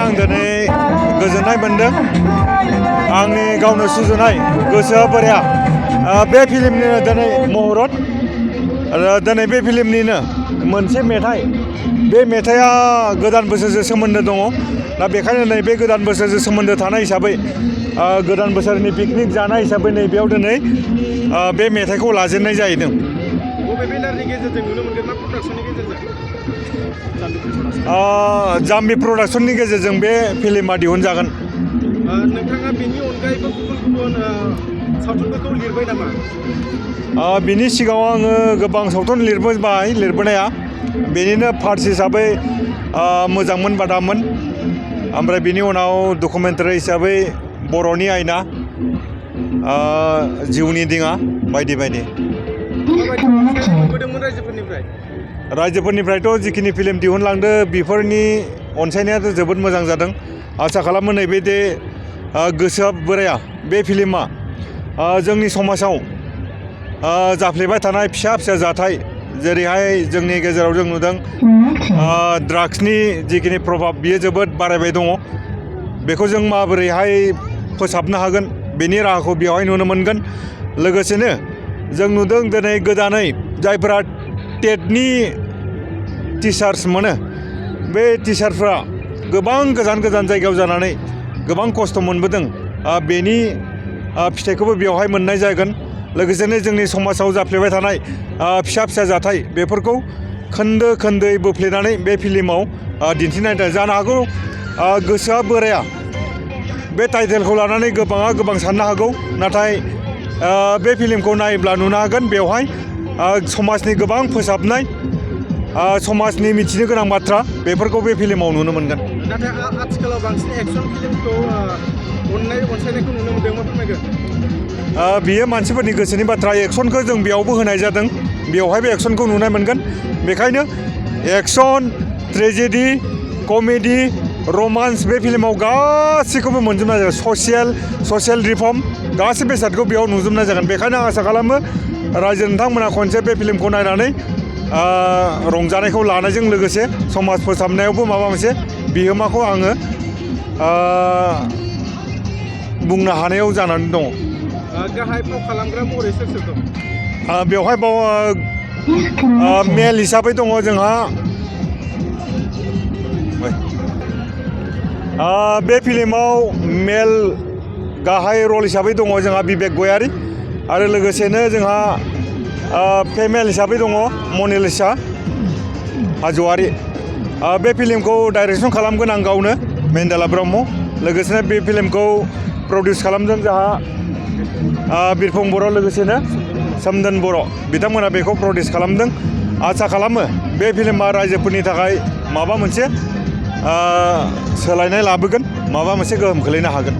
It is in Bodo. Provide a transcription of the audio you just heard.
आं दिनै गोजोननाय मोन्दों। आंनि गावनो सुजुनाय गोसोआ बोराया बे फिल्मनिनो दिनै महरत आरो दिनै बे फिल्मनिनो मोनसे मेथाइ, बे मेथाइआ गोदान बोसोरजों सोमोन्दो दङ। दा बेखायनो नैबे गोदान बोसोरजों सोमोन्दो थानाय हिसाबै गोदान बोसोरनि पिकनिक जानाय हिसाबै नैबेयाव दिनै बे मेथाइखौ लाजेननाय जाहैदों। बबे बेनारनि गेजेरजों नुनो मोनगोन ना प्रडाक्सननि गेजेरजों? जाम्बि प्रडाक्सननि गेजेरजों बे फिल्मा दिहुनजागोन। नोंथाङा बेनि अनगायैबो गुबुन गुबुन सावथुनफोरखौ लिरबाय नामा? बिनि सिगाङाव आङो गोबां सावथुन लिरबोबाय, लिरबोनाया बेनिनो पार्ट हिसाबै मोजांमोन बादामोन, ओमफ्राय बिनि उनाव डकुमेन्टारि हिसाबै बर'नि आयना, जिउनि दिङा बायदि बायदि। रायजोफोरनिफ्रायथ' जिखिनि फिल्म दिहुनलांदो बेफोरनि अनसायनायाथ' जोबोद मोजां जादों। आसा खालामो नैबे दे गोसोआ बोराया बे फिल्मा जोंनि समाजाव जाफ्लेबाय थानाय फिसा फिसा जाथाय, जेरैहाय जोंनि गेजेराव जों नुदों ड्राग्सनि जिखिनि प्रभाब बियो जोबोद बारायबाय दङ। बेखौ जों माबोरैहाय फोसाबनो हागोन बेनि राहाखौ बेवहाय नुनो मोनगोन। लोगोसेनो जों नुदों दिनै गोदानै जायफोरा टेटनि टिचार्स मोनो, बे टिचारफ्रा गोबां गोजान गोजान जायगायाव जानानै गोबां खस्थ' मोनबोदों। बेनि फिथाइखौबो बेवहाय मोननाय जागोन। लोगोसेनो जोंनि समाजाव जाफ्लेबाय थानाय फिसा फिसा जाथाय बेफोरखौ खोन्दो खोन्दोयै बोफ्लेनानै बे फिल्माव दिन्थिनाय जानो हागौ। गोसोआ बोराया बे टाइटेलखौ लानानै गोबाङा गोबां साननो हागौ, नाथाय बे फिल्मखौ नायोब्ला नुनो हागोन बेवहाय समाजनि गोबां फोसाबनाय, समाजनि मिथिनो गोनां बाथ्रा बेफोरखौ बे फिल्माव नुनो मोनगोन। नाथाय आथिखालाव बांसिन एक्सन फिल्मखौ अनसायनायखौ नुनो मोनदों, मा फोरमायगोन? बियो मानसिफोरनि गोसोनि बाथ्रा। एक्सनखौ जों बेयावबो होनाय जादों, बेवहायबो एक्सनखौ नुनो मोनगोन। बेखायनो एक्सन, ट्रेजेडि, कमेडि, रमान्स बे फिल्माव गासैखौबो मोनजोबनाय जागोन। ससियेल रिफर्म गासै बेसादखौ बेयाव नुजोबनाय जागोन। बेखायनो आं आसा खालामो रायजो नोंथांमोना खनसे बे फिल्मखौ नायनानै रंजानायखौ लानायजों लोगोसे समाज फोसाबनायावबो माबा मोनसे बिहोमाखौ आङो बुंनो हानायाव जानानै दङ। गाहाय फाव खालामग्रा महरै सोर सोर दं? बेवहाय मेल हिसाबै दङ जोंहा बे फिल्माव मेल गाहाय रल हिसाबै दङ जोंहा बिबेक गयारि, आरो लोगोसेनो जोंहा फेमेल हिसाबै दङ मनालिसा हाज'वारि। बे फिल्मखौ डाइरेक्सन खालामगोन आं गावनो, मेन्देला ब्रह्म। लोगोसेनो बे फिल्मखौ प्रडिउस खालामदों जोंहा बिरफुं बर', लोगोसेनो सोमदोन बर', बिथांमोना बेखौ प्रडिउस खालामदों। आसा खालामो बे फिल्मा रायजोफोरनि थाखाय माबा मोनसे सोलायनाय लाबोगोन, माबा मोनसे गोहोम खोलैनो हागोन।